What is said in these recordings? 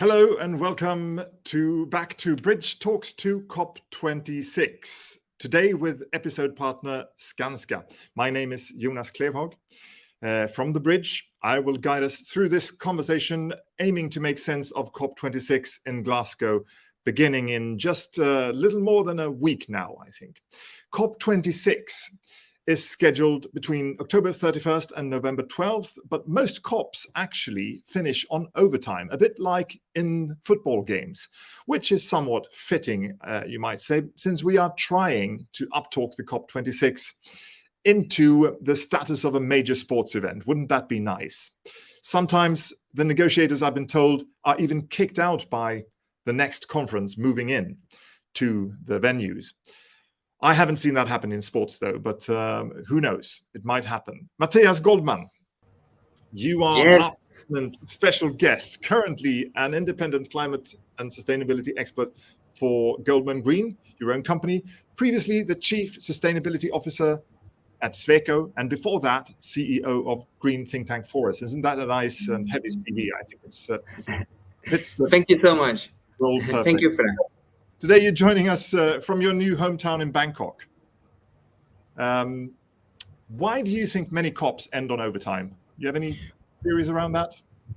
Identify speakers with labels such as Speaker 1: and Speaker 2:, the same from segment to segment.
Speaker 1: Hello and welcome back to Bridge Talks to COP26. Today with episode partner Skanska. My name is Jonas Klevhag. From the Bridge, I will guide us through this conversation, aiming to make sense of COP26 in Glasgow, beginning in just a little more than a week now, I think. COP26 is scheduled between October 31st and November 12th, but most COPs actually finish on overtime, a bit like in football games, which is somewhat fitting, you might say, since we are trying to uptalk the COP26 into the status of a major sports event. Wouldn't that be nice? Sometimes the negotiators, I've been told, are even kicked out by the next conference moving in to the venues. I haven't seen that happen in sports, though, but who knows? It might happen. Mattias Goldmann, you are our special guest, currently an independent climate and sustainability expert for Goldmann Green, your own company, previously the chief sustainability officer at Sweco, and before that, CEO of green think tank Forest. Isn't that a nice and heavy CV? I think it's
Speaker 2: Thank you so much.
Speaker 1: Role perfect.
Speaker 2: Thank you for that.
Speaker 1: Today, you're joining us from your new hometown in Bangkok. Why do you think many COPs end on overtime? Do you have any theories around that?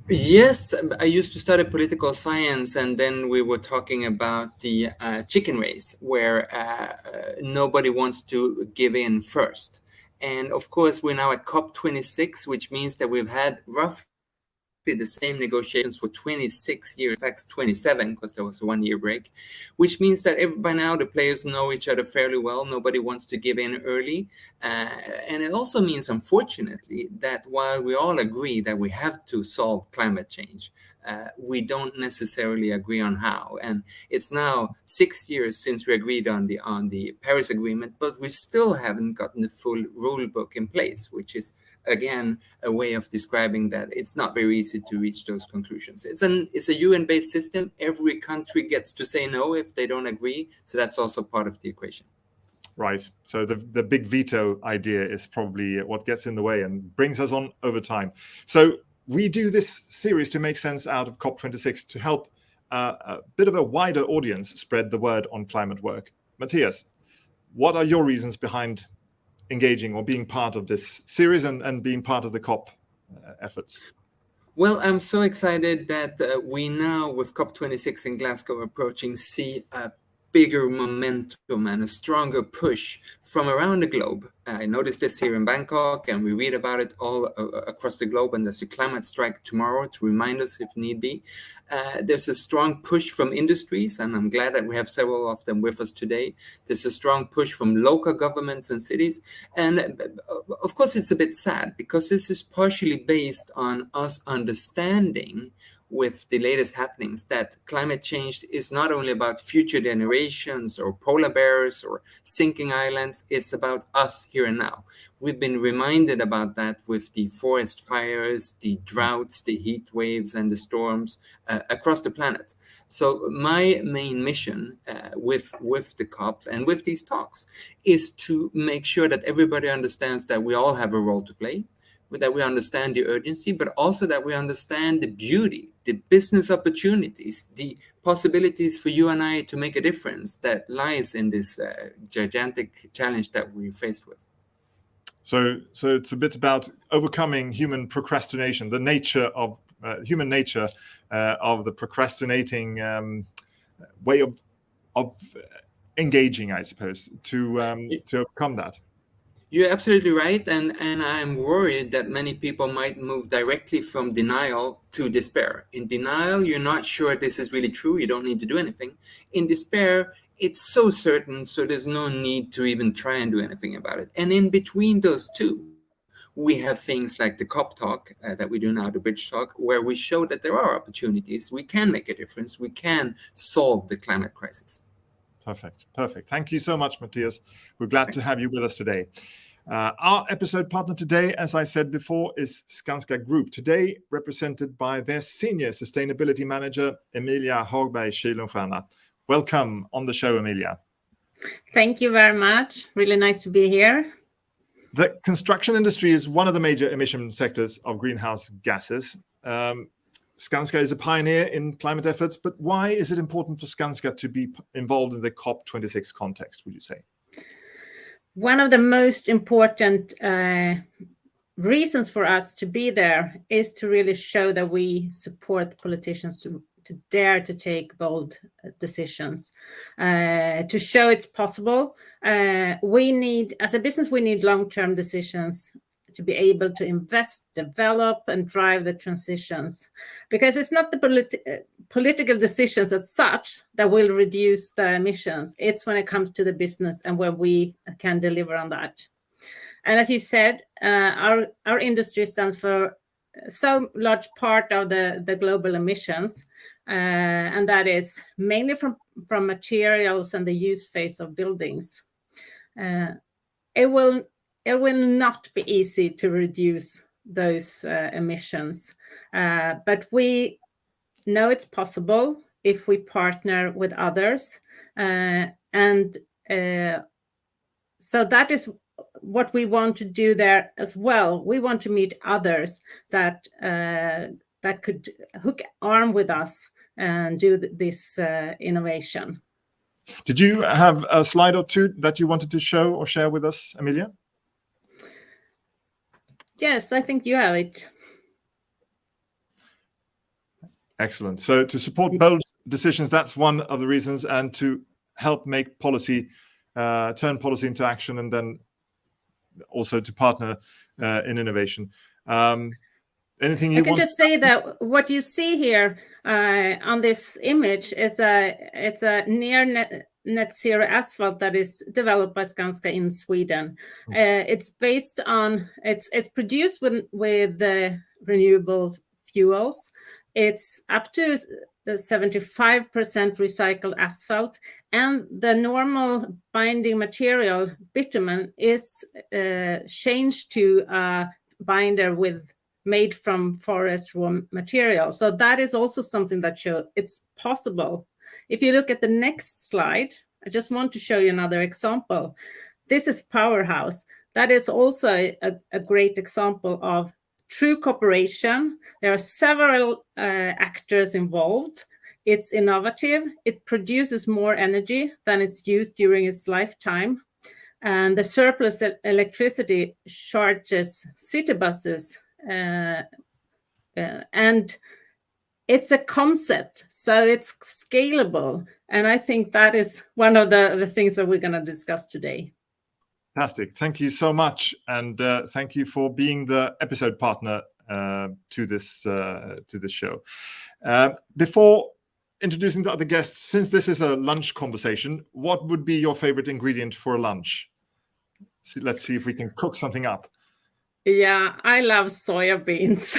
Speaker 2: Yes, I used to study political science, and then we were talking about the chicken race, where nobody wants to give in first. And of course, we're now at COP26, which means that we've had roughly the same negotiations for 26 years, in fact 27, because there was a 1 year break, which means that by now the players know each other fairly well. Nobody wants to give in early. And it also means, unfortunately, that while we all agree that we have to solve climate change, we don't necessarily agree on how. And it's now 6 years since we agreed on the Paris Agreement, but we still haven't gotten the full rule book in place, which is again a way of describing that it's not very easy to reach those conclusions. It's a UN-based system. Every country gets to say no if they don't agree, so that's also part of the equation.
Speaker 1: Right. So the big veto idea is probably what gets in the way and brings us on over time. So we do this series to make sense out of COP26 to help a bit of a wider audience spread the word on climate work. Mattias, what are your reasons behind engaging or being part of this series and being part of the COP efforts?
Speaker 2: Well, I'm so excited that we now, with COP26 in Glasgow approaching, see a bigger momentum and a stronger push from around the globe. I noticed this here in Bangkok, and we read about it all across the globe, and there's a climate strike tomorrow to remind us if need be. There's a strong push from industries, and I'm glad that we have several of them with us today. There's a strong push from local governments and cities. And of course, it's a bit sad because this is partially based on us understanding with the latest happenings that climate change is not only about future generations or polar bears or sinking islands, it's about us here and now. We've been reminded about that with the forest fires, the droughts, the heat waves, and the storms across the planet. So my main mission with the COPs and with these talks is to make sure that everybody understands that we all have a role to play, that we understand the urgency, but also that we understand the beauty, the business opportunities, the possibilities for you and I to make a difference that lies in this gigantic challenge that we're faced with.
Speaker 1: So it's a bit about overcoming human procrastination, the nature of human nature of the procrastinating way of engaging, I suppose, to overcome that.
Speaker 2: You're absolutely right, and I'm worried that many people might move directly from denial to despair. In denial, you're not sure this is really true, you don't need to do anything. In despair, it's so certain, so there's no need to even try and do anything about it. And in between those two, we have things like the COP talk that we do now, the Bridge talk, where we show that there are opportunities, we can make a difference, we can solve the climate crisis.
Speaker 1: Perfect. Thank you so much, Mattias. We're glad to have you with us today. Our episode partner today, as I said before, is Skanska Group, today represented by their senior sustainability manager, Emilia Hagberg. Welcome on the show, Emilia.
Speaker 3: Thank you very much. Really nice to be here.
Speaker 1: The construction industry is one of the major emission sectors of greenhouse gases. Skanska is a pioneer in climate efforts, but why is it important for Skanska to be involved in the COP26 context, would you say?
Speaker 3: One of the most important reasons for us to be there is to really show that we support politicians to dare to take bold decisions, to show it's possible. We need, as a business, we need long-term decisions to be able to invest, develop, and drive the transitions. Because it's not the political decisions as such that will reduce the emissions. It's when it comes to the business and when we can deliver on that. And as you said, our industry stands for so large part of the global emissions, and that is mainly from materials and the use phase of buildings. It will not be easy to reduce those emissions, but we know it's possible if we partner with others, and so that is what we want to do there as well. We want to meet others that could hook arm with us and do this innovation.
Speaker 1: Did you have a slide or two that you wanted to show or share with us, Emilia?
Speaker 3: Yes, I think you have it.
Speaker 1: Excellent. So to support bold decisions, that's one of the reasons, and to help make policy, turn policy into action, and then also to partner in innovation. Anything you want?
Speaker 3: I can just say that what you see here on this image is it's a near net zero asphalt that is developed by Skanska in Sweden. It's based on it's produced with renewable fuels. It's up to 75% recycled asphalt, and the normal binding material bitumen is changed to a binder made from forest raw material. So that is also something that shows it's possible. If you look at the next slide, I just want to show you another example. This is Powerhouse. That is also a great example of true cooperation. There are several actors involved. It's innovative. It produces more energy than it's used during its lifetime. And the surplus electricity charges city buses. And it's a concept, so it's scalable. And I think that is one of the things that we're going to discuss today.
Speaker 1: Fantastic. Thank you so much. And thank you for being the episode partner to this show. Before introducing the other guests, since this is a lunch conversation, what would be your favorite ingredient for a lunch? So let's see if we can cook something up.
Speaker 3: Yeah, I love soya beans.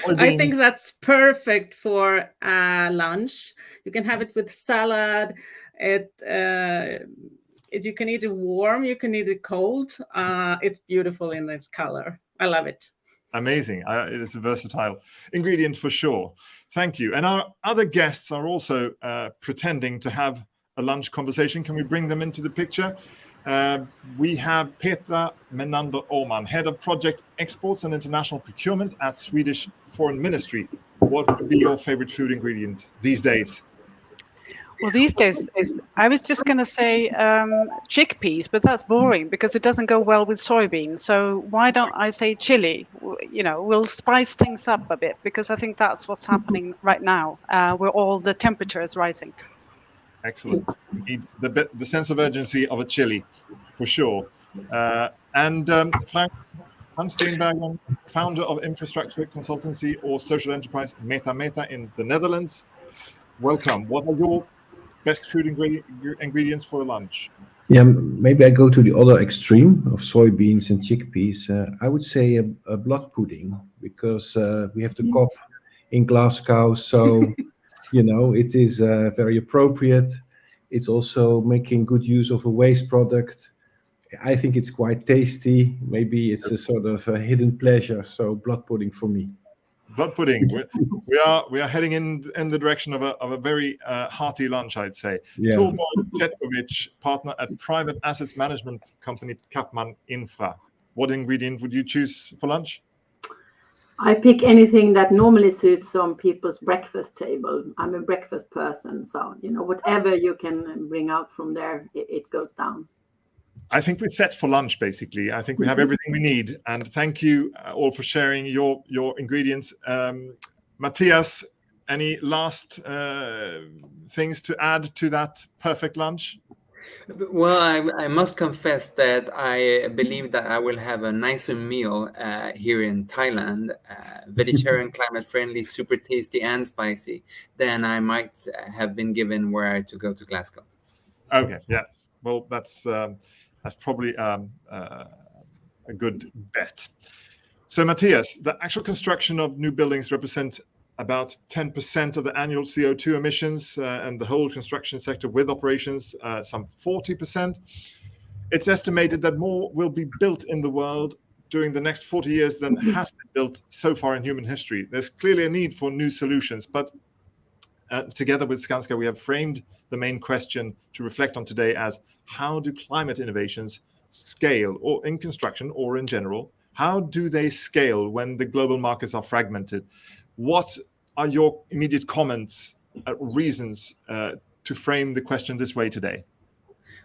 Speaker 3: I think that's perfect for lunch. You can have it with salad. You can eat it warm, you can eat it cold. It's beautiful in its color. I love it.
Speaker 1: Amazing. It is a versatile ingredient for sure. Thank you. And our other guests are also pretending to have a lunch conversation. Can we bring them into the picture? We have Petra, Menander, Ahman, Head of Project Exports and International Procurement at Swedish Foreign Ministry. What would be your favorite food ingredient these days?
Speaker 4: Well, these days, I was just going to say chickpeas, but that's boring because it doesn't go well with soybeans. So why don't I say chili? You know, we'll spice things up a bit because I think that's what's happening right now, where all the temperature is rising.
Speaker 1: Excellent. We need the sense of urgency of a chili, for sure. And Frank van Steenbergen, founder of infrastructure consultancy or social enterprise Meta in the Netherlands. Welcome. What are your best food ingredients for lunch?
Speaker 5: Yeah, maybe I go to the other extreme of soybeans and chickpeas. I would say a blood pudding, because we have the COP in Glasgow, so you know, it is very appropriate. It's also making good use of a waste product. I think it's quite tasty. Maybe it's a sort of a hidden pleasure. So blood pudding for me.
Speaker 1: Blood pudding. We are heading in the direction of a very hearty lunch, I'd say.
Speaker 5: Yeah.
Speaker 1: Torborg, Chetkovich, partner at private assets management company Capman Infra. What ingredient would you choose for lunch?
Speaker 6: I pick anything that normally suits some people's breakfast table. I'm a breakfast person, so whatever you can bring out from there, it goes down.
Speaker 1: I think we're set for lunch, basically. I think we have everything we need. And thank you all for sharing your ingredients. Mattias, any last things to add to that perfect lunch?
Speaker 2: Well, I must confess that I believe that I will have a nicer meal here in Thailand, vegetarian, climate-friendly, super tasty and spicy, than I might have been given were I to go to Glasgow.
Speaker 1: Okay, yeah. Well, that's probably a good bet. So, Mattias, the actual construction of new buildings represent about 10% of the annual CO2 emissions, and the whole construction sector with operations, some 40%. It's estimated that more will be built in the world during the next 40 years than has been built so far in human history. There's clearly a need for new solutions, but together with Skanska, we have framed the main question to reflect on today as how do climate innovations scale, or in construction or in general? How do they scale when the global markets are fragmented? What are your immediate comments, reasons to frame the question this way today?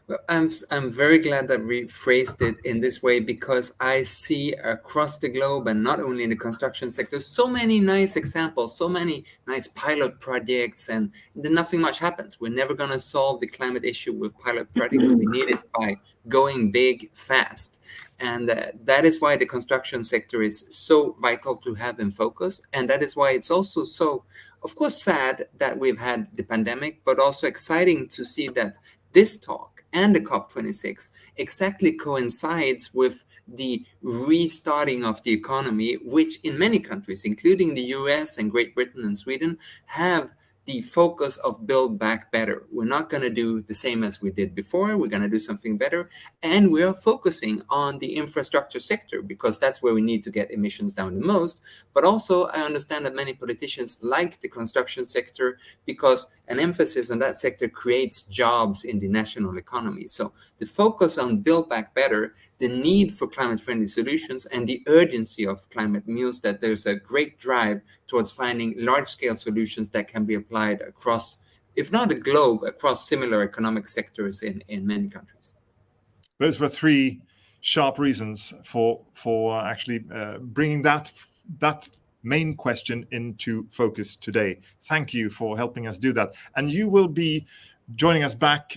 Speaker 2: Well, I'm very glad that we phrased it in this way, because I see across the globe, and not only in the construction sector, so many nice examples, so many nice pilot projects, and then nothing much happens. We're never going to solve the climate issue with pilot projects. We need it by going big fast. And that is why the construction sector is so vital to have in focus. And that is why it's also so, of course, sad that we've had the pandemic, but also exciting to see that this talk and the COP26 exactly coincides with the restarting of the economy, which in many countries, including the US and Great Britain and Sweden, have the focus of build back better. We're not going to do the same as we did before. We're going to do something better. And we are focusing on the infrastructure sector, because that's where we need to get emissions down the most. But also, I understand that many politicians like the construction sector because an emphasis on that sector creates jobs in the national economy. So the focus on build back better, the need for climate-friendly solutions, and the urgency of climate means that there's a great drive towards finding large-scale solutions that can be applied across, if not the globe, across similar economic sectors in many countries.
Speaker 1: Those were three sharp reasons for actually bringing that main question into focus today. Thank you for helping us do that. And you will be joining us back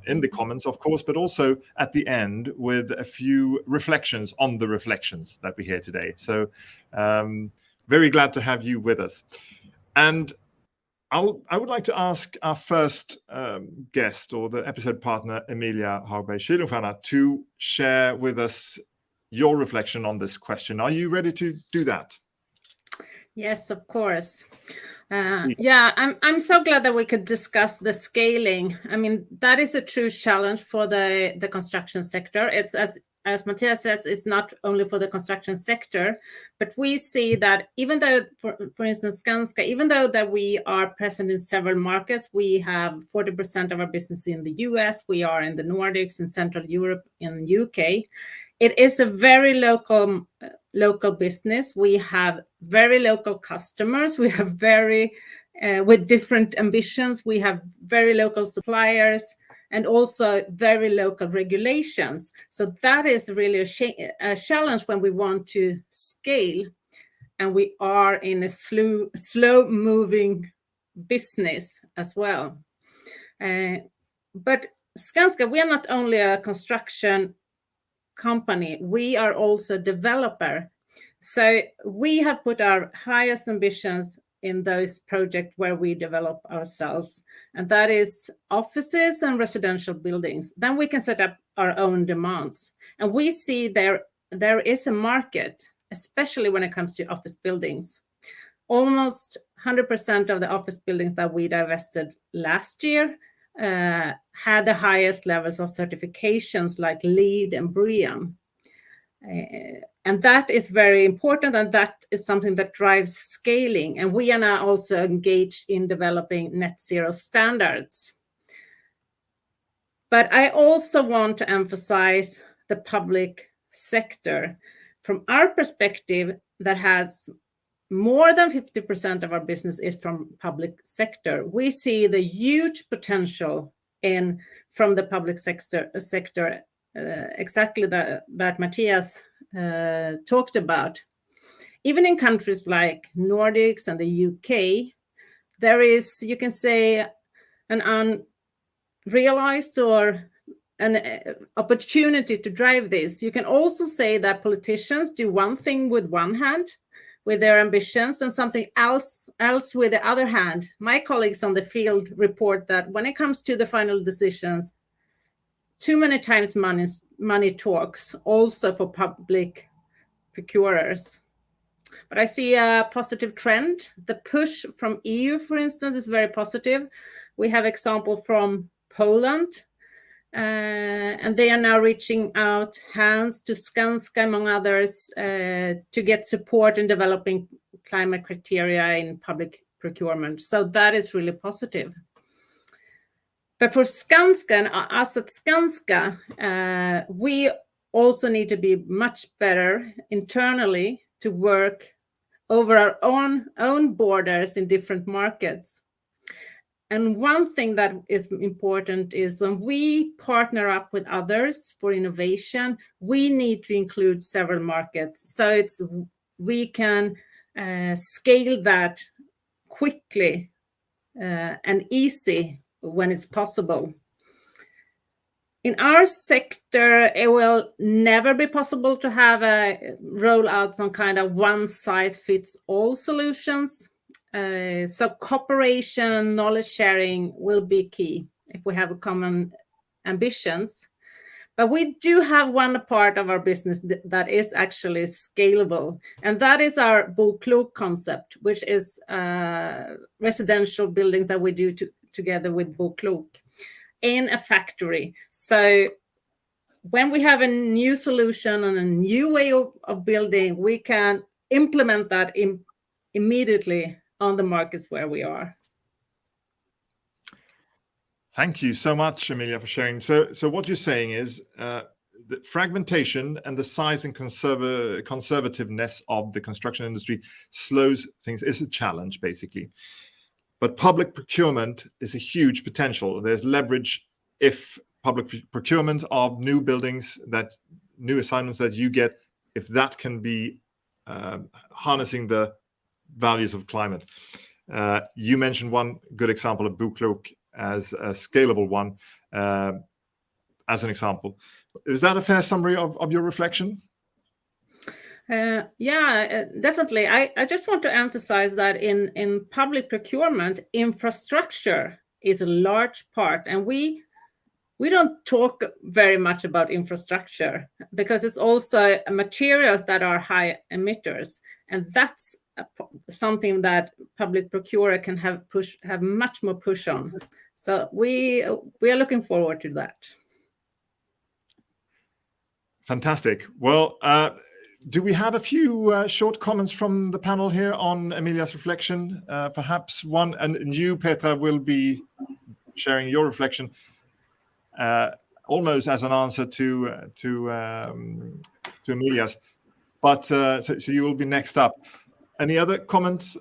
Speaker 1: in the comments, of course, but also at the end with a few reflections on the reflections that we hear today. So very glad to have you with us. And I would like to ask our first guest, or the episode partner, Emilia Hagberg, to share with us your reflection on this question. Are you ready to do that?
Speaker 3: Yes, of course. Yeah, I'm so glad that we could discuss the scaling. I mean, that is a true challenge for the construction sector. It's as Mattias says, it's not only for the construction sector, but we see that even though, for instance, Skanska, even though that we are present in several markets, we have 40% of our business in the US, we are in the Nordics, in Central Europe, in UK. It is a very local business. We have very local customers. We have very, with different ambitions. We have very local suppliers and also very local regulations. So that is really a challenge when we want to scale, and we are in a slow-moving business as well. But Skanska, we are not only a construction company, we are also a developer. So we have put our highest ambitions in those projects where we develop ourselves, and that is offices and residential buildings. Then we can set up our own demands, and we see there is a market, especially when it comes to office buildings. Almost 100% of the office buildings that we divested last year had the highest levels of certifications like LEED and BREEAM. And that is very important, and that is something that drives scaling. And we are now also engaged in developing net zero standards. But I also want to emphasize the public sector. From our perspective, that has more than 50% of our business is from public sector. We see the huge potential from the public sector, exactly that Mattias talked about. Even in countries like Nordics and the UK, there is, you can say, an unrealized or an opportunity to drive this. You can also say that politicians do one thing with one hand, with their ambitions, and something else with the other hand. My colleagues on the field report that when it comes to the final decisions, too many times money talks, also for public procurers. But I see a positive trend. The push from EU, for instance, is very positive. We have example from Poland, and they are now reaching out hands to Skanska, among others, to get support in developing climate criteria in public procurement. So that is really positive. But for Skanska and us at Skanska, we also need to be much better internally to work over our own borders in different markets. And one thing that is important is when we partner up with others for innovation, we need to include several markets. So we can scale that quickly and easy when it's possible. In our sector, it will never be possible to have roll out some kind of one-size-fits-all solutions. So cooperation and knowledge sharing will be key if we have common ambitions. But we do have one part of our business that is actually scalable, and that is our BoKlok concept, which is residential buildings that we do together with BoKlok in a factory. So when we have a new solution and a new way of building, we can implement that immediately on the markets where we are.
Speaker 1: Thank you so much, Emilia, for sharing. So what you're saying is the fragmentation and the size and conservativeness of the construction industry slows things. It's a challenge, basically. But public procurement is a huge potential. There's leverage if public procurement of new buildings, new assignments that you get, if that can be harnessing the values of climate. You mentioned one good example of BoKlok as a scalable one, as an example. Is that a fair summary of your reflection?
Speaker 3: Yeah, definitely. I just want to emphasize that in public procurement, infrastructure is a large part, and we don't talk very much about infrastructure because it's also materials that are high emitters, and that's something that public procurer can have much more push on. So we are looking forward to that.
Speaker 1: Fantastic. Well, do we have a few short comments from the panel here on Emilia's reflection? Perhaps one, and you, Petra, will be sharing your reflection almost as an answer to Emilia's. But so you will be next up. Any other comments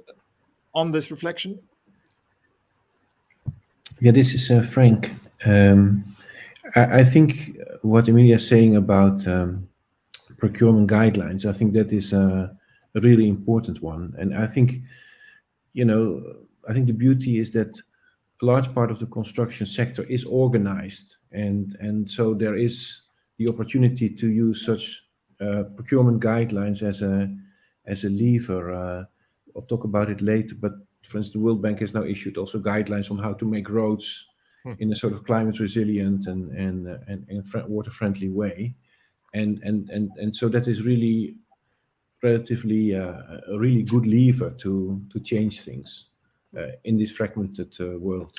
Speaker 1: on this reflection?
Speaker 5: Yeah, this is Frank. I think what Emilia is saying about procurement guidelines, I think that is a really important one. And I think, I think the beauty is that a large part of the construction sector is organized. And so there is the opportunity to use such procurement guidelines as a lever. I'll talk about it later, but for instance, the World Bank has now issued also guidelines on how to make roads in a sort of climate resilient and water-friendly way. And so that is really relatively a really good lever to change things in this fragmented world.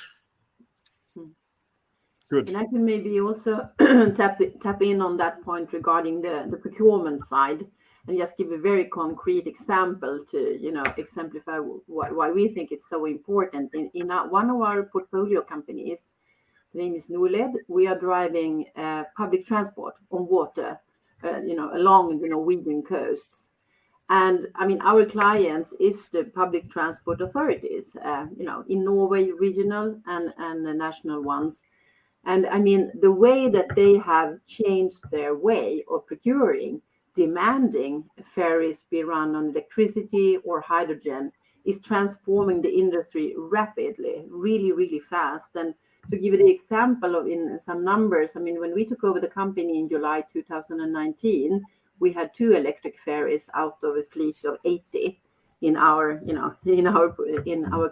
Speaker 1: Good.
Speaker 6: And I can maybe also tap in on that point regarding the procurement side, and just give a very concrete example to exemplify why we think it's so important. In one of our portfolio companies, the name is Norled, we are driving public transport on water, along the Norwegian coasts. And I mean, our clients is the public transport authorities, in Norway, regional and the national ones. And I mean, the way that they have changed their way of procuring, demanding ferries be run on electricity or hydrogen, is transforming the industry rapidly, really, really fast. And to give you the example of in some numbers, I mean, when we took over the company in July 2019, we had 2 electric ferries out of a fleet of 80 in our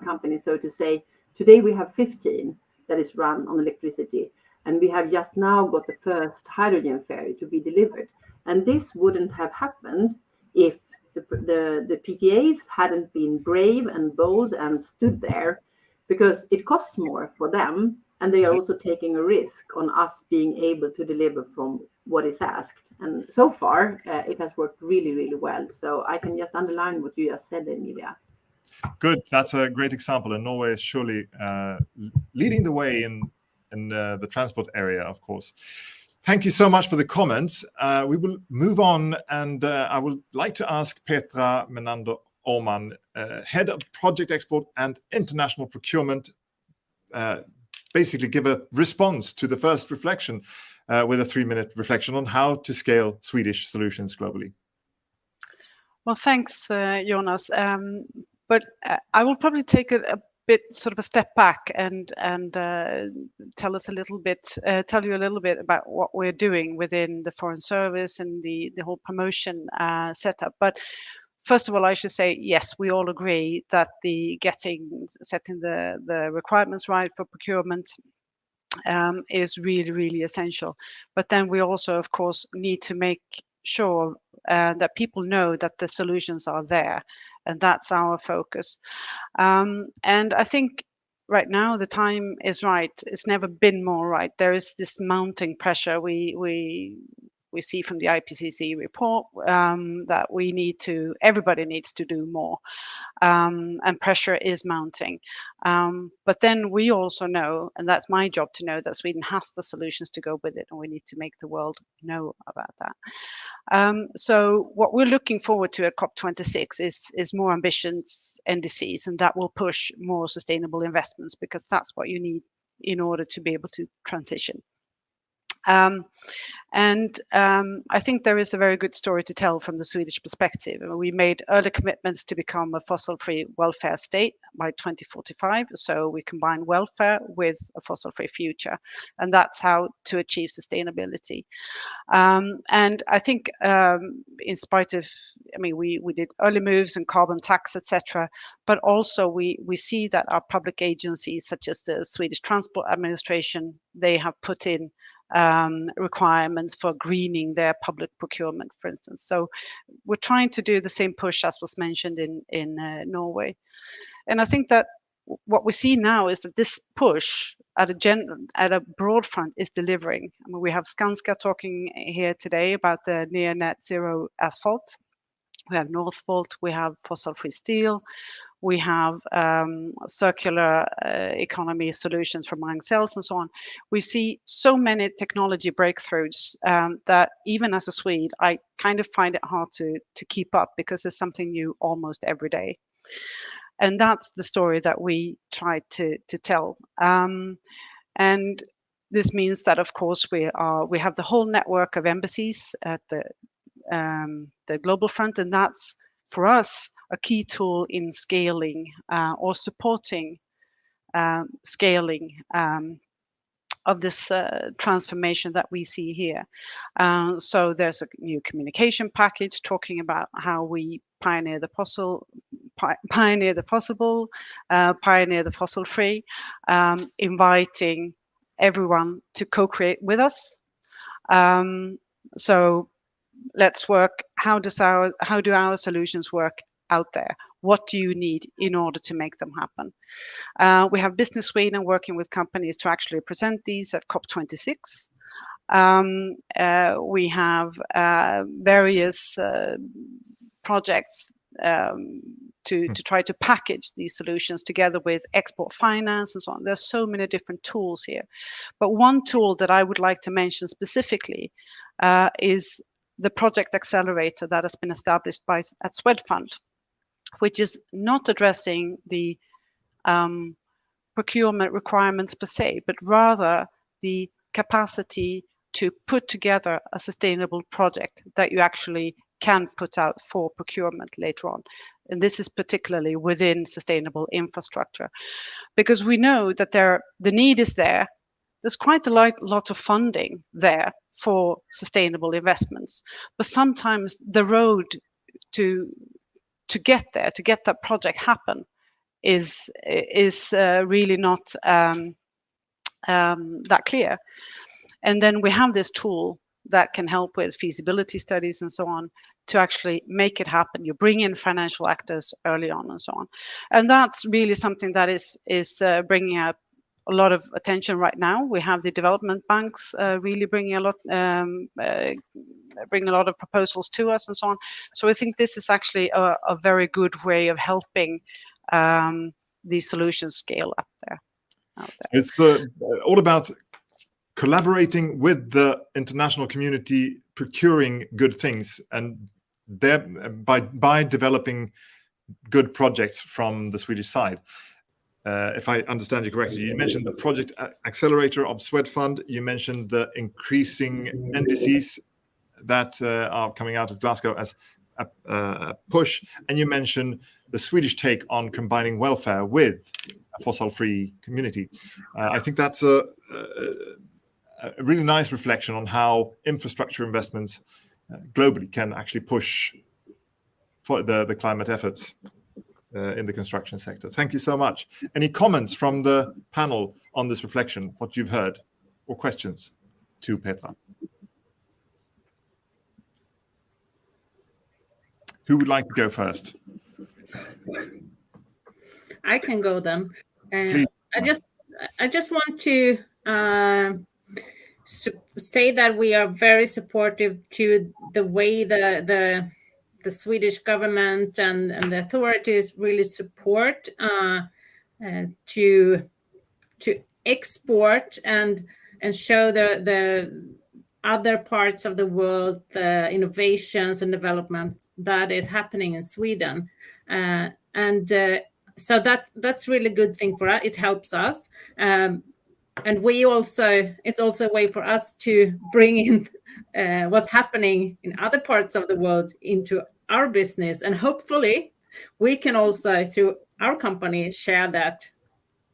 Speaker 6: company, so to say. Today we have 15 that is run on electricity, and we have just now got the first hydrogen ferry to be delivered. And this wouldn't have happened if the PTAs hadn't been brave and bold and stood there, because it costs more for them, and they are also taking a risk on us being able to deliver from what is asked. And so far, it has worked really, really well. So I can just underline what you just said, Emilia.
Speaker 1: Good. That's a great example. And Norway is surely leading the way in the transport area, of course. Thank you so much for the comments. We will move on, and I would like to ask Petra, Menander, Ahman, Head of Project Export and International Procurement, basically give a response to the first reflection with a 3-minute reflection on how to scale Swedish solutions globally.
Speaker 4: Well, thanks, Jonas. But I will probably take a bit sort of a step back and tell you a little bit about what we're doing within the Foreign Service and the whole promotion setup. But first of all, I should say, yes, we all agree that setting the requirements right for procurement is really, really essential. But then we also, of course, need to make sure that people know that the solutions are there, and that's our focus. And I think right now the time is right. It's never been more right. There is this mounting pressure we see from the IPCC report that everybody needs to do more, and pressure is mounting. But then we also know, and that's my job to know, that Sweden has the solutions to go with it, and we need to make the world know about that. So what we're looking forward to at COP26 is more ambitious NDCs, and that will push more sustainable investments, because that's what you need in order to be able to transition. I think there is a very good story to tell from the Swedish perspective. We made early commitments to become a fossil-free welfare state by 2045. So we combine welfare with a fossil-free future, and that's how to achieve sustainability. And I think, in spite of, we did early moves in carbon tax, etc. But also we see that our public agencies, such as the Swedish Transport Administration, they have put in requirements for greening their public procurement, for instance. So we're trying to do the same push as was mentioned in Norway. And I think that what we see now is that this push at a broad front is delivering. We have Skanska talking here today about the near net zero asphalt. We have Northvolt, we have fossil-free steel, we have circular economy solutions for mining cells and so on. We see so many technology breakthroughs that even as a Swede, I kind of find it hard to keep up, because there's something new almost every day. And that's the story that we try to tell. And this means that, of course, we have the whole network of embassies at the global front, and that's, for us, a key tool in scaling or supporting scaling of this transformation that we see here. So there's a new communication package talking about how we pioneer the fossil-free, inviting everyone to co-create with us. So let's work. How do our solutions work out there? What do you need in order to make them happen? We have Business Sweden working with companies to actually present these at COP26. We have various projects to try to package these solutions together with export finance and so on. There's so many different tools here. But one tool that I would like to mention specifically is the project accelerator that has been established at Swedfund, which is not addressing the procurement requirements per se, but rather the capacity to put together a sustainable project that you actually can put out for procurement later on. And this is particularly within sustainable infrastructure, because we know that the need is there. There's quite a lot of funding there for sustainable investments, but sometimes the road to get there, to get that project happen, is really not that clear. And then we have this tool that can help with feasibility studies and so on to actually make it happen. You bring in financial actors early on and so on. And that's really something that is bringing out a lot of attention right now. We have the development banks really bringing a lot of proposals to us and so on. So I think this is actually a very good way of helping these solutions scale up there.
Speaker 1: It's all about collaborating with the international community, procuring good things, and by developing good projects from the Swedish side. If I understand you correctly, you mentioned the project accelerator of Swedfund. You mentioned the increasing NDCs that are coming out of Glasgow as a push, and you mentioned the Swedish take on combining welfare with a fossil-free community. I think that's a really nice reflection on how infrastructure investments globally can actually push for the climate efforts in the construction sector. Thank you so much. Any comments from the panel on this reflection, what you've heard, or questions to Petra? Who would like to go first?
Speaker 3: I can go then.
Speaker 1: Please.
Speaker 3: I just want to say that we are very supportive to the way the Swedish government and the authorities really support to export and show the other parts of the world the innovations and development that is happening in Sweden, so that's really good thing for us. It helps us, and it's also a way for us to bring in what's happening in other parts of the world into our business, and hopefully we can also, through our company, share that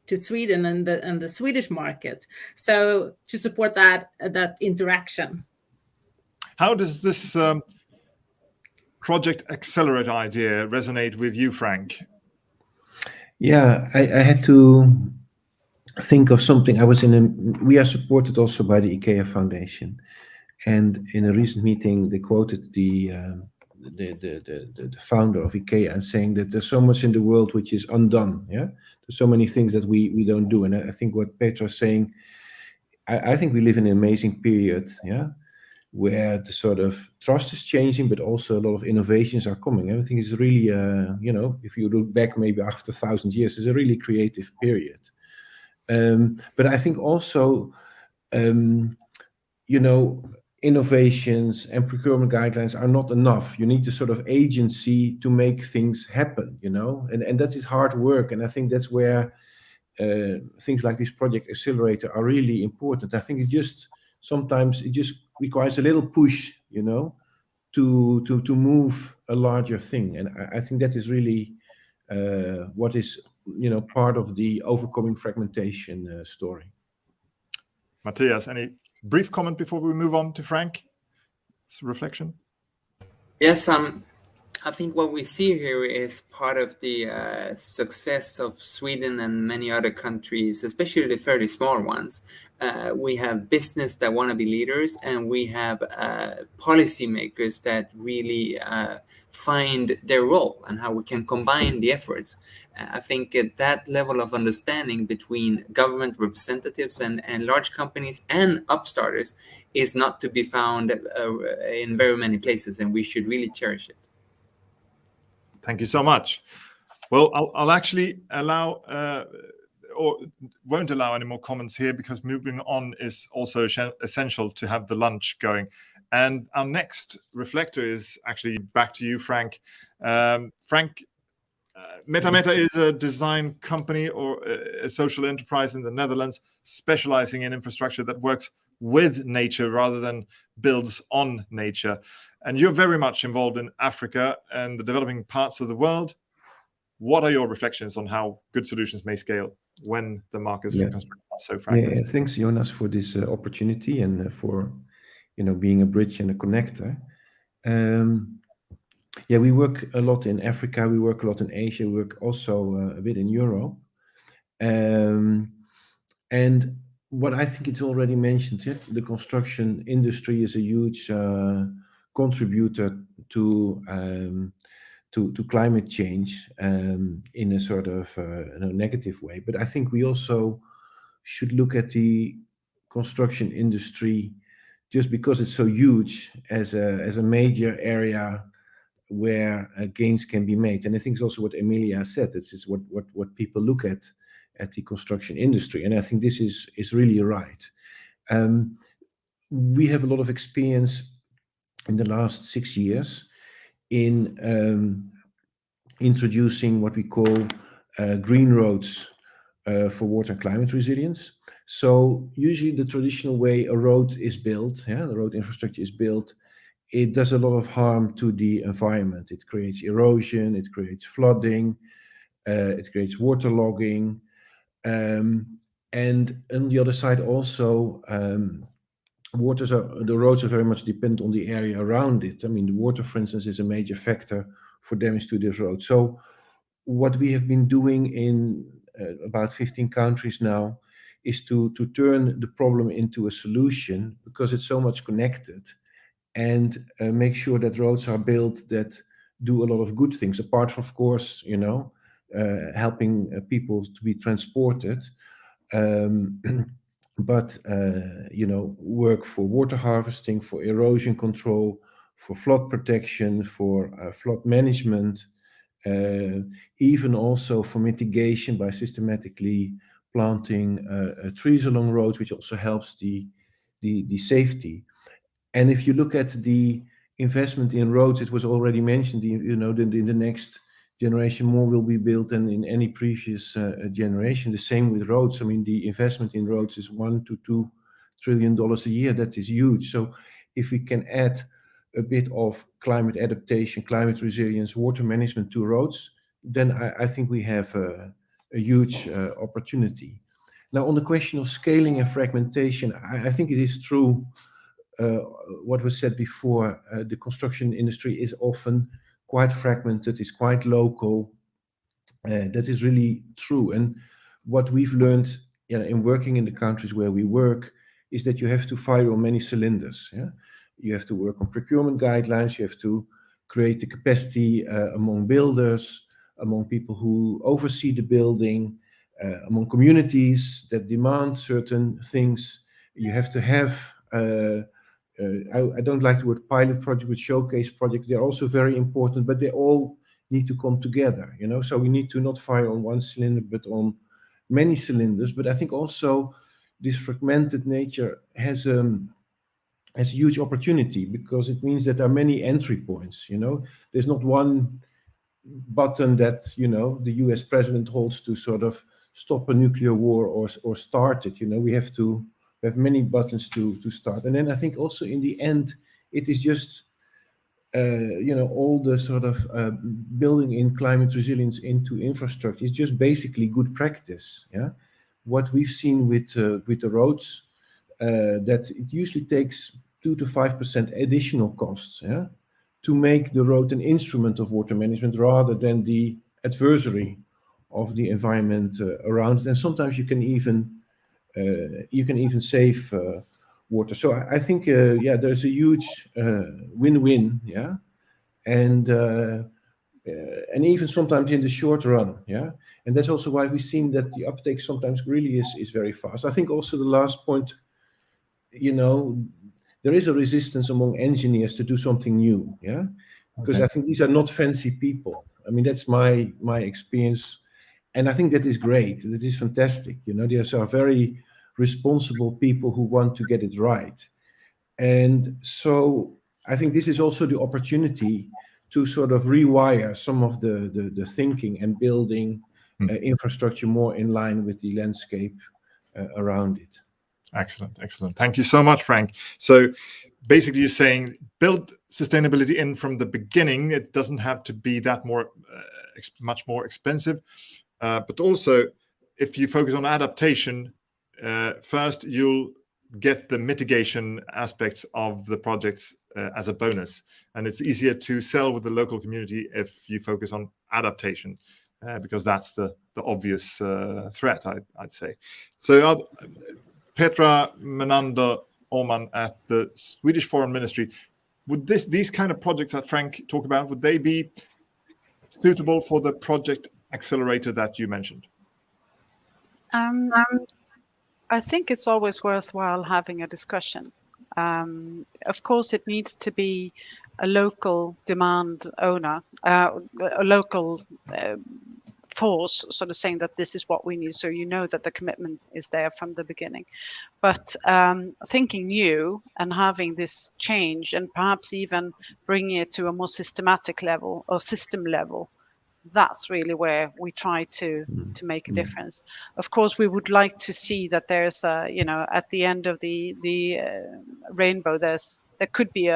Speaker 3: to Sweden and the Swedish market. So to support that interaction.
Speaker 1: How does this project accelerator idea resonate with you, Frank?
Speaker 5: Yeah, I had to think of something. We are supported also by the IKEA Foundation, and in a recent meeting they quoted the founder of IKEA and saying that there's so much in the world which is undone. Yeah, there's so many things that we don't do, and I think what Petra is saying, I think we live in an amazing period. Yeah, where the sort of trust is changing, but also a lot of innovations are coming. Everything is really, if you look back maybe after 1,000 years, it's a really creative period. But I think also, innovations and procurement guidelines are not enough. You need the sort of agency to make things happen, and that is hard work. And I think that's where things like this project accelerator are really important. I think sometimes it just requires a little push, to move a larger thing. And I think that is really what is, part of the overcoming fragmentation story.
Speaker 1: Mattias, any brief comment before we move on to Frank's reflection?
Speaker 2: Yes, I think what we see here is part of the success of Sweden and many other countries, especially the fairly small ones. We have business that want to be leaders, and we have policymakers that really find their role and how we can combine the efforts. I think that level of understanding between government representatives and large companies and upstarters is not to be found in very many places, and we should really cherish it.
Speaker 1: Thank you so much. Well, I'll actually allow, or won't allow any more comments here, because moving on is also essential to have the lunch going. And our next reflector is actually back to you, Frank. Frank, Menander is a design company or a social enterprise in the Netherlands specializing in infrastructure that works with nature rather than builds on nature. And you're very much involved in Africa and the developing parts of the world. What are your reflections on how good solutions may scale when the markets for construction are so fragmented?
Speaker 5: Yeah, thanks, Jonas, for this opportunity and for being a bridge and a connector. We work a lot in Africa. We work a lot in Asia. We work also a bit in Europe. And what I think it's already mentioned, the construction industry is a huge contributor to climate change in a sort of negative way. But I think we also should look at the construction industry just because it's so huge as a major area where gains can be made. And I think it's also what Emilia said. It's what people look at the construction industry. And I think this is really right. We have a lot of experience in the last 6 years in introducing what we call green roads for water and climate resilience. So usually the traditional way a road is built, the road infrastructure is built, it does a lot of harm to the environment. It creates erosion, it creates flooding, it creates waterlogging. And on the other side also, the roads are very much dependent on the area around it. I mean, the water, for instance, is a major factor for damage to this road. So what we have been doing in about 15 countries now is to turn the problem into a solution because it's so much connected, and make sure that roads are built that do a lot of good things, apart from, of course, helping people to be transported, but work for water harvesting, for erosion control, for flood protection, for flood management, even also for mitigation by systematically planting trees along roads, which also helps the safety. And if you look at the investment in roads, it was already mentioned, in the next generation, more will be built than in any previous generation. The same with roads. I mean, the investment in roads is $1 to $2 trillion a year. That is huge. So if we can add a bit of climate adaptation, climate resilience, water management to roads, then I think we have a huge opportunity. Now, on the question of scaling and fragmentation, I think it is true what was said before. The construction industry is often quite fragmented, is quite local. That is really true. And what we've learned in working in the countries where we work is that you have to fire on many cylinders. You have to work on procurement guidelines. You have to create the capacity among builders, among people who oversee the building, among communities that demand certain things. You have to have I don't like the word pilot project, but showcase projects. They're also very important, but they all need to come together, So we need to not fire on one cylinder, but on many cylinders. But I think also this fragmented nature has a huge opportunity because it means that there are many entry points, There's not one button that, the US president holds to sort of stop a nuclear war or start it, We have many buttons to start. And then I think also in the end, it is just, all the sort of building in climate resilience into infrastructure is just basically good practice. What we've seen with the roads, that it usually takes 2 to 5% additional costs to make the road an instrument of water management rather than the adversary of the environment around it. And sometimes you can even save water. So I think there's a huge win-win, and even sometimes in the short run, and that's also why we've seen that the uptake sometimes really is very fast. I think also the last point, there is a resistance among engineers to do something new, because I think these are not fancy people. I mean, that's my experience. And I think that is great. That is fantastic. These are very responsible people who want to get it right. And so I think this is also the opportunity to sort of rewire some of the thinking and building infrastructure more in line with the landscape around it.
Speaker 1: Excellent, excellent. Thank you so much, Frank. So basically you're saying build sustainability in from the beginning. It doesn't have to be that much more expensive. But also, if you focus on adaptation, first you'll get the mitigation aspects of the projects as a bonus. And it's easier to sell with the local community if you focus on adaptation, because that's the obvious threat, I'd say. So Petra, Menander, Ahman at the Swedish Foreign Ministry, would these kind of projects that Frank talked about, would they be suitable for the project accelerator that you mentioned?
Speaker 4: I think it's always worthwhile having a discussion. Of course, it needs to be a local demand owner, a local force sort of saying that this is what we need, so you know that the commitment is there from the beginning. But thinking new and having this change and perhaps even bringing it to a more systematic level or system level, that's really where we try to make a difference. Of course, we would like to see that there's a, at the end of the rainbow, there could be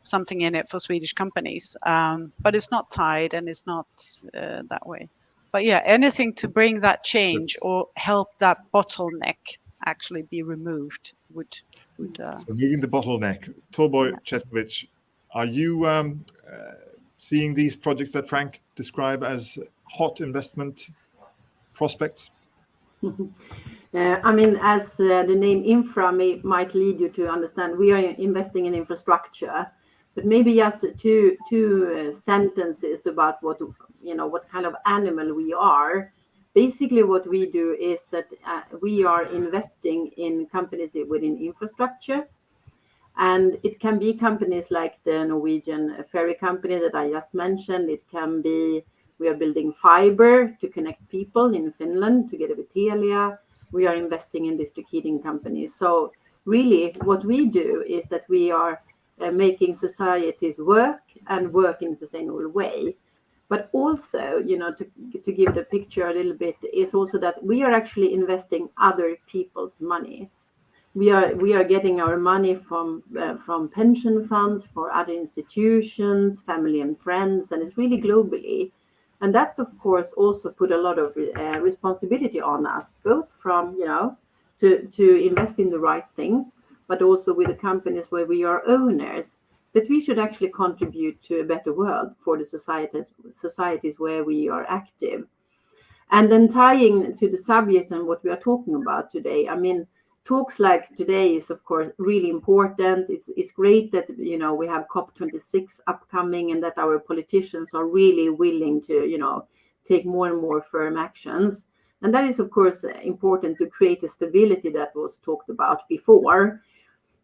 Speaker 4: something in it for Swedish companies, but it's not tied and it's not that way. But yeah, anything to bring that change or help that bottleneck actually be removed would.
Speaker 1: Removing the bottleneck. Torborg, Chetkovich, are you seeing these projects that Frank described as hot investment prospects?
Speaker 6: I mean, as the name Infra might lead you to understand, we are investing in infrastructure. But maybe just two sentences about what kind of animal we are. Basically, what we do is that we are investing in companies within infrastructure. And it can be companies like the Norwegian ferry company that I just mentioned. It can be, we are building fiber to connect people in Finland together with Telia. We are investing in district heating companies. So really what we do is that we are making societies work and work in a sustainable way. But also, to give the picture a little bit, is also that we are actually investing other people's money. We are getting our money from pension funds, for other institutions, family and friends, and it's really globally. And that's, of course, also put a lot of responsibility on us, both from, to invest in the right things, but also with the companies where we are owners, that we should actually contribute to a better world for the societies where we are active. And then tying to the subject and what we are talking about today, I mean, talks like today is, of course, really important. It's great that, we have COP26 upcoming and that our politicians are really willing to, take more and more firm actions. And that is, of course, important to create the stability that was talked about before.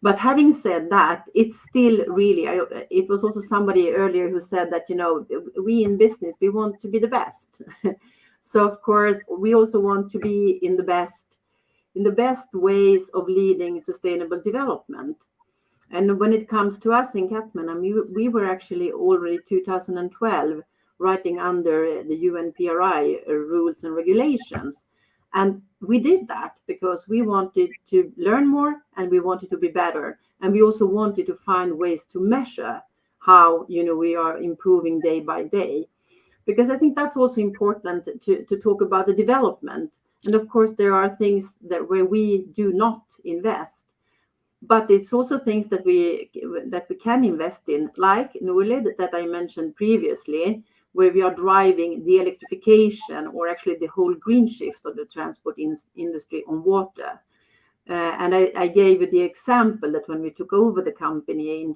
Speaker 6: But having said that, it's still really, it was also somebody earlier who said that, we in business, we want to be the best. So, of course, we also want to be in the best ways of leading sustainable development. And when it comes to us in Capman, I mean, we were actually already 2012 writing under the UNPRI rules and regulations. And we did that because we wanted to learn more and we wanted to be better. And we also wanted to find ways to measure how, we are improving day by day. Because I think that's also important to talk about the development. And of course, there are things where we do not invest. But it's also things that we can invest in, like Norle that I mentioned previously, where we are driving the electrification or actually the whole green shift of the transport industry on water. And I gave you the example that when we took over the company a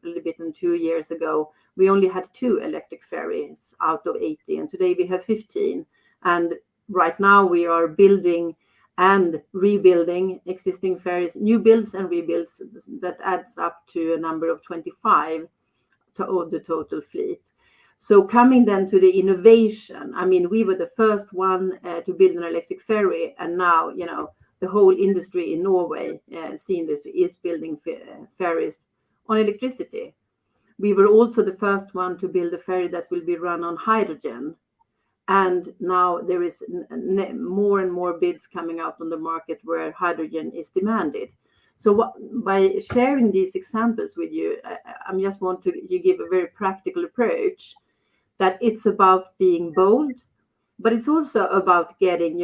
Speaker 6: little bit than 2 years ago, we only had 2 electric ferries out of 80, and today we have 15. And right now we are building and rebuilding existing ferries, new builds and rebuilds, that adds up to a number of 25 of the total fleet. So coming then to the innovation, I mean, we were the first one to build an electric ferry, and now, the whole industry in Norway, sea industry, is building ferries on electricity. We were also the first one to build a ferry that will be run on hydrogen. And now there is more and more bids coming out on the market where hydrogen is demanded. So by sharing these examples with you, I just want to give a very practical approach, that it's about being bold, but it's also about getting,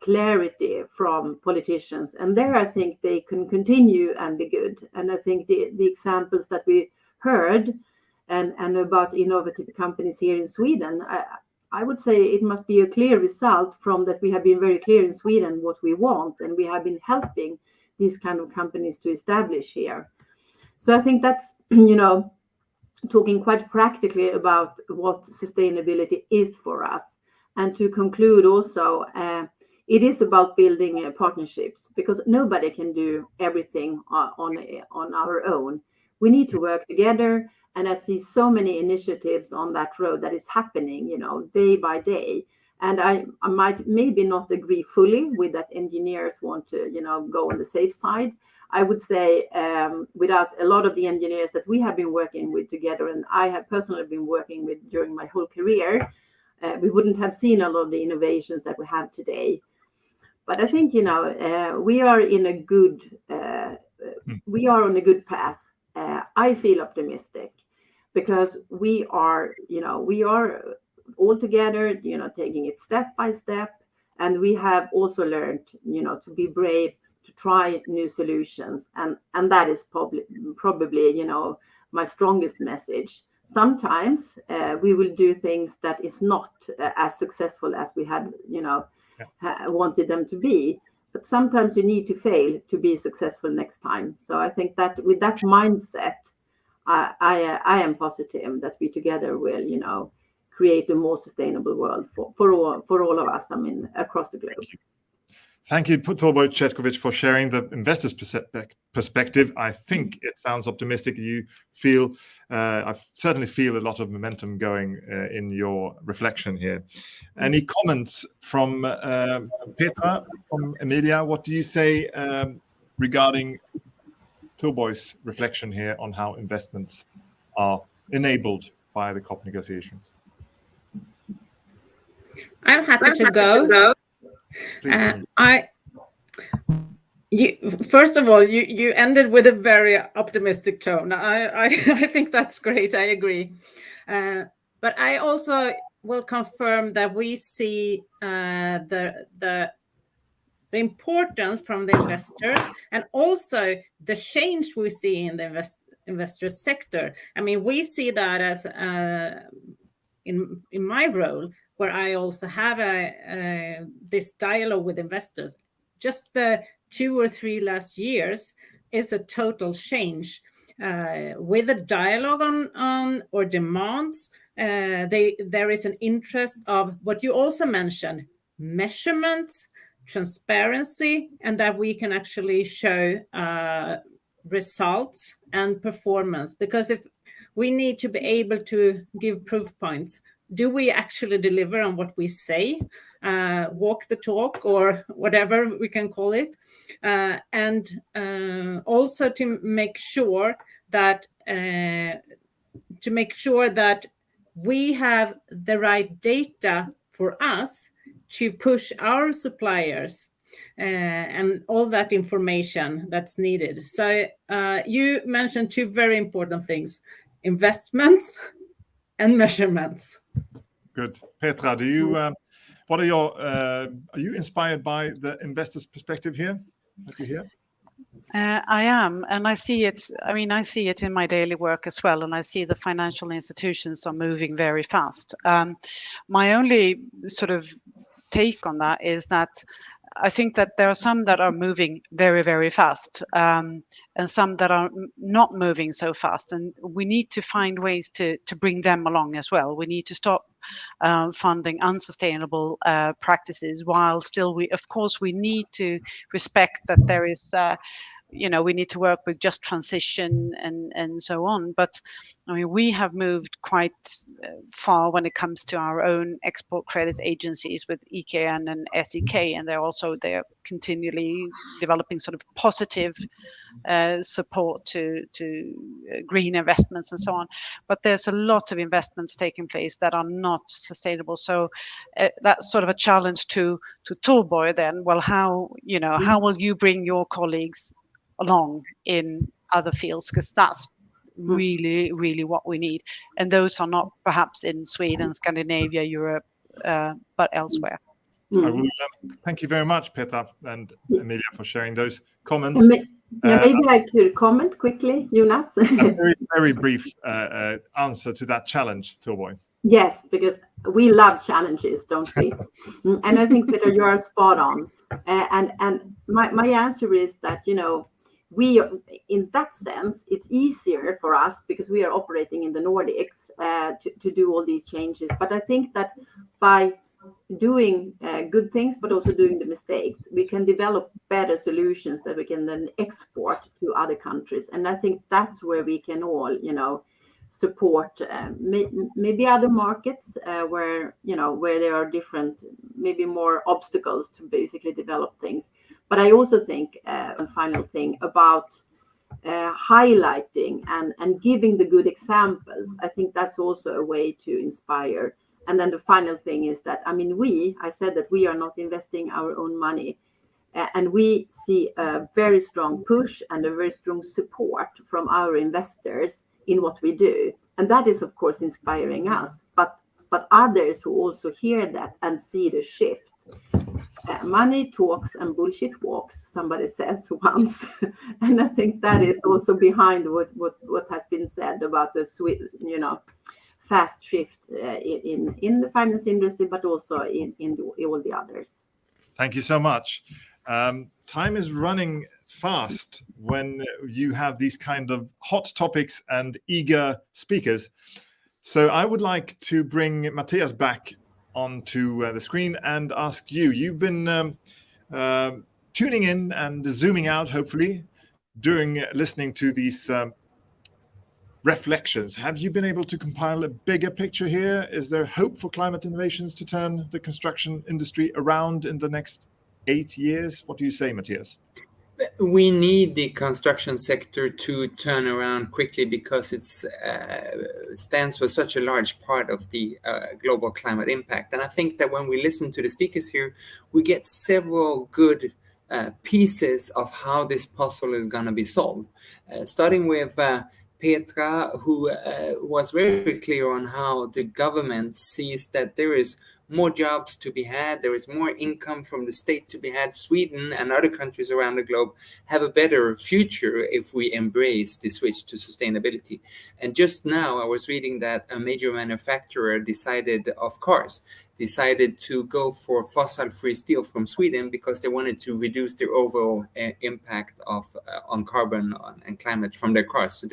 Speaker 6: clarity from politicians. And there I think they can continue and be good. And I think the examples that we heard and about innovative companies here in Sweden, I would say it must be a clear result from that we have been very clear in Sweden what we want, and we have been helping these kind of companies to establish here. So I think that's, talking quite practically about what sustainability is for us. And to conclude also, it is about building partnerships, because nobody can do everything on our own. We need to work together. And I see so many initiatives on that road that is happening, day by day. And I might maybe not agree fully with that engineers want to, go on the safe side. I would say without a lot of the engineers that we have been working with together, and I have personally been working with during my whole career, we wouldn't have seen a lot of the innovations that we have today. But I think, we are in a good, we are on a good path. I feel optimistic, because we are all together, taking it step by step. And we have also learned, to be brave, to try new solutions. And that is probably, my strongest message. Sometimes we will do things that is not as successful as we had, wanted them to be. But sometimes you need to fail to be successful next time. So I think that with that mindset, I am positive that we together will, create a more sustainable world for all of us, across the globe.
Speaker 1: Thank you, Torborg, Chetkovich, for sharing the investor's perspective. I think it sounds optimistic. You feel, I certainly feel a lot of momentum going in your reflection here. Any comments from Petra, from Emilia? What do you say regarding Torborg's reflection here on how investments are enabled by the COP negotiations?
Speaker 3: I'm happy to go. First of all, you ended with a very optimistic tone. I think that's great. I agree. But I also will confirm that we see the importance from the investors, and also the change we see in the investor sector. We see that as in my role, where I also have this dialogue with investors. Just the 2 or 3 last years is a total change with a dialogue on or demands. There is an interest of what you also mentioned, measurements, transparency, and that we can actually show results and performance. Because if we need to be able to give proof points, do we actually deliver on what we say, walk the talk, or whatever we can call it, and also to make sure that we have the right data for us to push our suppliers and all that information that's needed. So you mentioned 2 very important things: investments and measurements.
Speaker 1: Good. Petra, do you what are your are you inspired by the investor's perspective here that you hear?
Speaker 4: I am, and I see it. I see it in my daily work as well, and I see the financial institutions are moving very fast. My only sort of take on that is that I think that there are some that are moving very, very fast, and some that are not moving so fast. And we need to find ways to bring them along as well. We need to stop funding unsustainable practices, while still we need to respect that there is we need to work with just transition and so on. But I mean, we have moved quite far when it comes to our own export credit agencies with EKN and SEK, and they're continually developing sort of positive support to green investments and so on. But there's a lot of investments taking place that are not sustainable. So that's sort of a challenge to Torborg then. Well, how will you bring your colleagues along in other fields? Because that's really, really what we need. And those are not perhaps in Sweden, Scandinavia, Europe, but elsewhere.
Speaker 1: I will, thank you very much, Petra and Emilia, for sharing those comments.
Speaker 6: Maybe I could comment quickly, Jonas.
Speaker 1: A very, very brief answer to that challenge, Torborg.
Speaker 6: Yes, because we love challenges, don't we? And I think, Petra, you are spot on. And my answer is that, we, in that sense, it's easier for us because we are operating in the Nordics to do all these changes. But I think that by doing good things, but also doing the mistakes, we can develop better solutions that we can then export to other countries. And I think that's where we can all, support maybe other markets where there are different, maybe more obstacles to basically develop things. But I also think a final thing about highlighting and giving the good examples. I think that's also a way to inspire. And then the final thing is that, I said that we are not investing our own money. And we see a very strong push and a very strong support from our investors in what we do. And that is, of course, inspiring us. But others who also hear that and see the shift. Money talks and bullshit walks, somebody says once. And I think that is also behind what has been said about the fast shift in the finance industry, but also in all the others.
Speaker 1: Thank you so much. Time is running fast when you have these kind of hot topics and eager speakers. So I would like to bring Mattias back onto the screen and ask you. You've been tuning in and zooming out, hopefully, during listening to these reflections. Have you been able to compile a bigger picture here? Is there hope for climate innovations to turn the construction industry around in the next 8 years? What do you say, Mattias?
Speaker 2: We need the construction sector to turn around quickly because it stands for such a large part of the global climate impact. And I think that when we listen to the speakers here, we get several good pieces of how this puzzle is going to be solved. Starting with Petra, who was very clear on how the government sees that there is more jobs to be had, there is more income from the state to be had. Sweden and other countries around the globe have a better future if we embrace the switch to sustainability. And just now I was reading that a major manufacturer of cars decided to go for fossil-free steel from Sweden because they wanted to reduce their overall impact on carbon and climate from their cars. So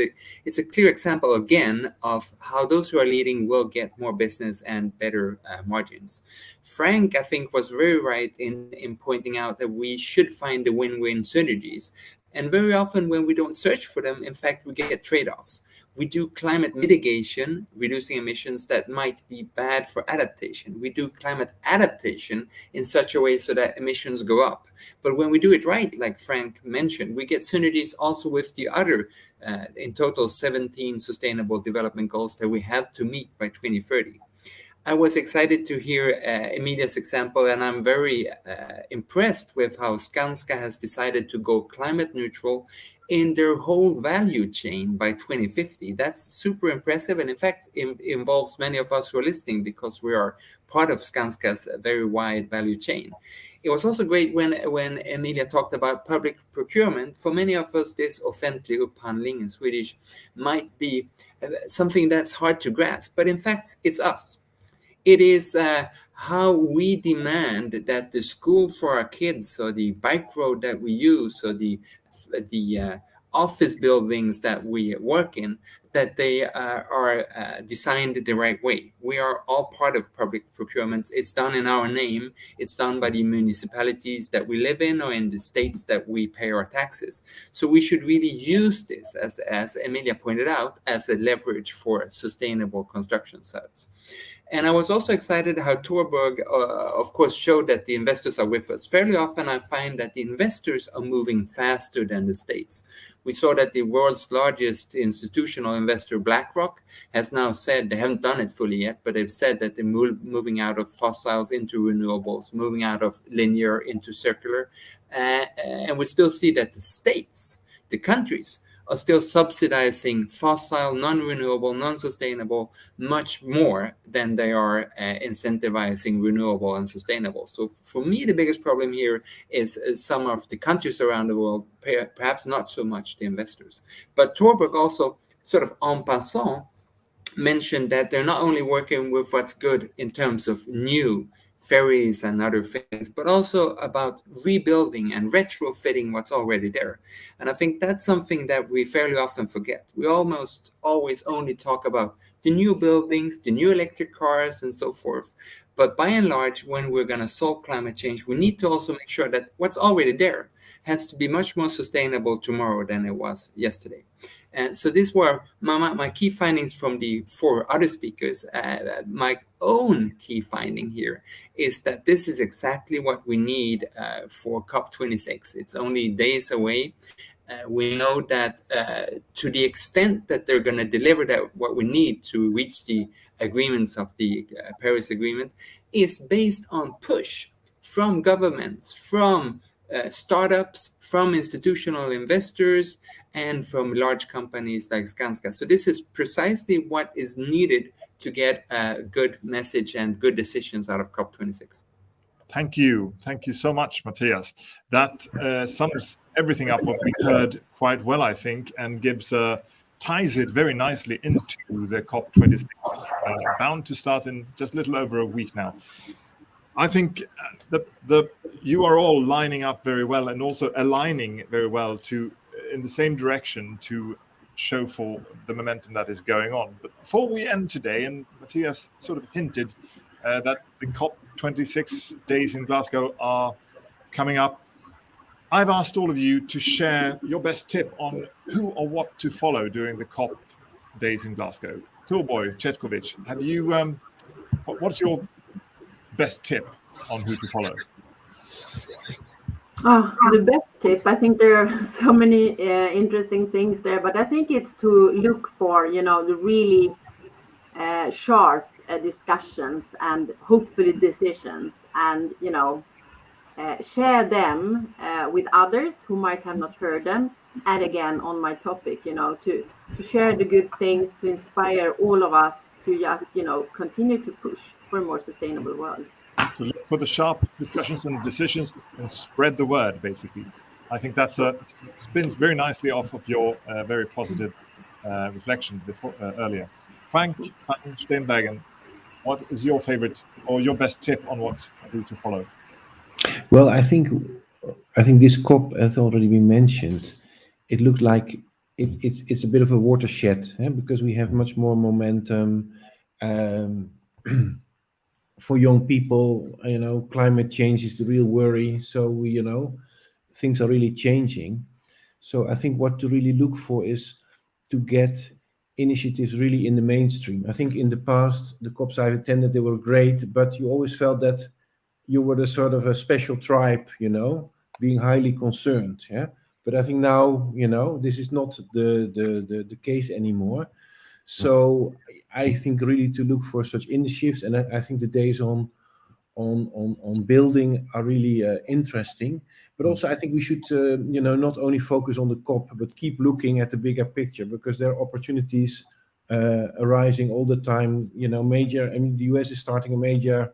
Speaker 2: it's a clear example, again, of how those who are leading will get more business and better margins. Frank, I think, was very right in pointing out that we should find the win-win synergies. And very often when we don't search for them, in fact, we get trade-offs. We do climate mitigation, reducing emissions that might be bad for adaptation. We do climate adaptation in such a way so that emissions go up. But when we do it right, like Frank mentioned, we get synergies also with the other, in total, 17 sustainable development goals that we have to meet by 2030. I was excited to hear Emilia's example, and I'm very impressed with how Skanska has decided to go climate neutral in their whole value chain by 2050. That's super impressive, and in fact involves many of us who are listening because we are part of Skanska's very wide value chain. It was also great when Emilia talked about public procurement. For many of us, this offentlig upphandling in Swedish might be something that's hard to grasp, but in fact it's us. It is how we demand that the school for our kids, or the bike road that we use, or the office buildings that we work in, that they are designed the right way. We are all part of public procurements. It's done in our name. It's done by the municipalities that we live in or in the states that we pay our taxes. So we should really use this, as Emilia pointed out, as a leverage for sustainable construction sites. And I was also excited how Torborg, of course, showed that the investors are with us. Fairly often I find that the investors are moving faster than the states. We saw that the world's largest institutional investor, BlackRock, has now said, they haven't done it fully yet, but they've said that they're moving out of fossils into renewables, moving out of linear into circular. And we still see that the states, the countries, are still subsidizing fossil, non-renewable, non-sustainable much more than they are incentivizing renewable and sustainable. So for me, the biggest problem here is some of the countries around the world, perhaps not so much the investors. But Torborg also sort of en passant mentioned that they're not only working with what's good in terms of new ferries and other things, but also about rebuilding and retrofitting what's already there. And I think that's something that we fairly often forget. We almost always only talk about the new buildings, the new electric cars, and so forth. But by and large, when we're going to solve climate change, we need to also make sure that what's already there has to be much more sustainable tomorrow than it was yesterday. And so these were my key findings from the 4 other speakers. My own key finding here is that this is exactly what we need for COP26. It's only days away. We know that to the extent that they're going to deliver that, what we need to reach the agreements of the Paris Agreement is based on push from governments, from startups, from institutional investors, and from large companies like Skanska. So this is precisely what is needed to get a good message and good decisions out of COP26.
Speaker 1: Thank you. Thank you so much, Mattias. That sums everything up what we heard quite well, I think, and ties it very nicely into the COP26, bound to start in just a little over a week now. I think you are all lining up very well and also aligning very well in the same direction to show for the momentum that is going on. But before we end today, and Mattias sort of hinted that the COP26 days in Glasgow are coming up, I've asked all of you to share your best tip on who or what to follow during the COP days in Glasgow. Torborg, Chetkovich, have you? What's your best tip on who to follow?
Speaker 6: The best tip, I think there are so many interesting things there, but I think it's to look for, the really sharp discussions and hopefully decisions, and, share them with others who might have not heard them. And again, on my topic, to share the good things, to inspire all of us to just, continue to push for a more sustainable world.
Speaker 1: So look for the sharp discussions and decisions and spread the word, basically. I think that's spins very nicely off of your very positive reflection earlier. Frank van Steenbergen, what is your favorite or your best tip on who to follow?
Speaker 5: Well, I think this COP has already been mentioned. It looks like it's a bit of a watershed, because we have much more momentum. For young people, climate change is the real worry. So things are really changing. So I think what to really look for is to get initiatives really in the mainstream. I think in the past, the COPs I've attended, they were great, but you always felt that you were the sort of a special tribe, being highly concerned. Yeah. But I think now, this is not the case anymore. So I think really to look for such initiatives, and I think the days on building are really interesting. But also I think we should, not only focus on the COP, but keep looking at the bigger picture, because there are opportunities arising all the time. The US is starting a major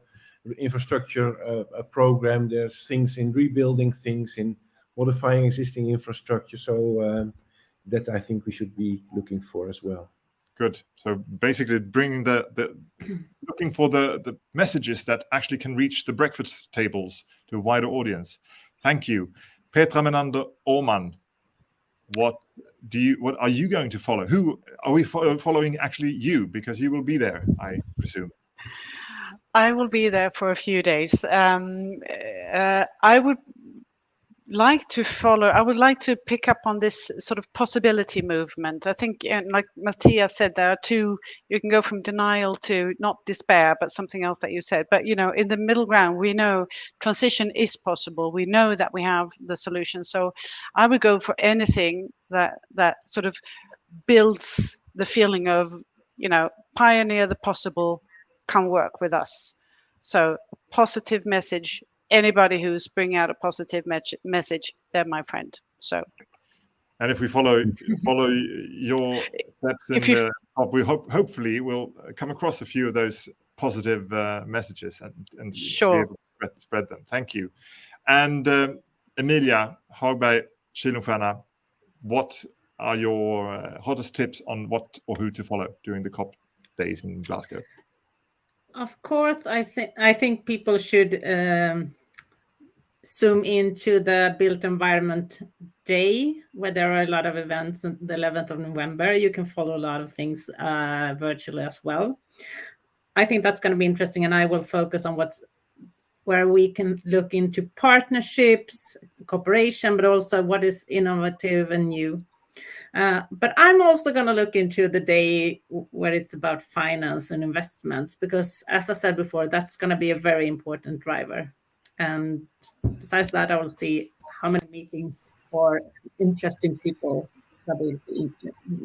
Speaker 5: infrastructure program. There's things in rebuilding, things in modifying existing infrastructure. So that I think we should be looking for as well.
Speaker 1: Good. So basically bringing looking for the messages that actually can reach the breakfast tables to a wider audience. Thank you. Petra, Menander, Ahman, what are you going to follow? Who are we following? Actually, you, because you will be there, I presume.
Speaker 4: I will be there for a few days. I would like to pick up on this sort of possibility movement. I think, like Mattias said, there are two, you can go from denial to not despair, but something else that you said. But, in the middle ground, we know transition is possible. We know that we have the solution. So I would go for anything that sort of builds the feeling of, pioneer the possible, come work with us. So positive message. Anybody who's bringing out a positive message, they're my friend. So,
Speaker 1: and if we follow your steps in the top, we hopefully will come across a few of those positive messages and
Speaker 4: sure.
Speaker 1: be able to spread them. Thank you. And Emilia, Hagberg, Steenbergen, what are your hottest tips on what or who to follow during the COP days in Glasgow?
Speaker 3: Of course, I think people should zoom into the Built Environment Day, where there are a lot of events on the 11th of November. You can follow a lot of things virtually as well. I think that's going to be interesting, and I will focus on where we can look into partnerships, cooperation, but also what is innovative and new. But I'm also going to look into the day where it's about finance and investments, because as I said before, that's going to be a very important driver. And besides that, I will see how many meetings for interesting people that will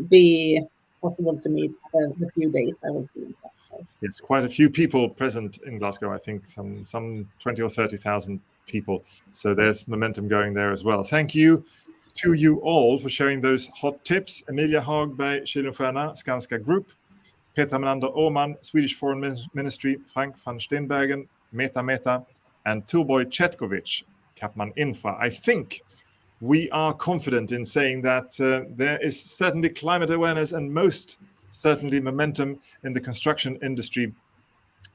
Speaker 3: be possible to meet the few days I will be in Glasgow.
Speaker 1: Yes, quite a few people present in Glasgow. I think some 20 or 30,000 people. So there's momentum going there as well. Thank you to you all for sharing those hot tips. Emilia Hagberg, Steenbergen, Skanska Group, Petra, Menander, Ahman, Swedish Foreign Ministry, Frank van Steenbergen, Meta, and Torborg, Chetkovich, Capman, Infra. I think we are confident in saying that there is certainly climate awareness and most certainly momentum in the construction industry.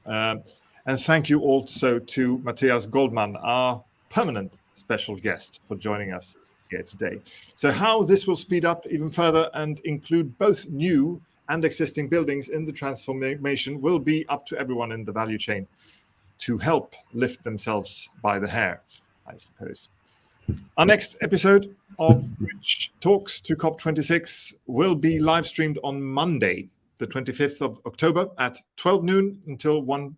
Speaker 1: And thank you also to Mattias Goldmann, our permanent special guest, for joining us here today. So how this will speed up even further and include both new and existing buildings in the transformation will be up to everyone in the value chain to help lift themselves by the hair, I suppose. Our next episode of Bridge Talks to COP26 will be live streamed on Monday, the 25th of October at 12 noon until 1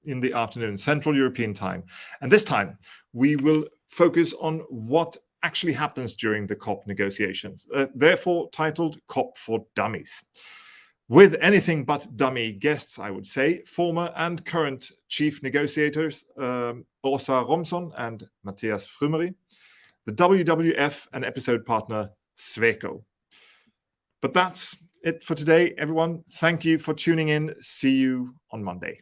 Speaker 1: in the afternoon, Central European time. And this time we will focus on what actually happens during the COP negotiations, therefore titled COP for Dummies. With anything but dummy guests, I would say, former and current chief negotiators, Åsa Romson and Mattias Frumery, the WWF and episode partner, Sweco. But that's it for today, everyone. Thank you for tuning in. See you on Monday.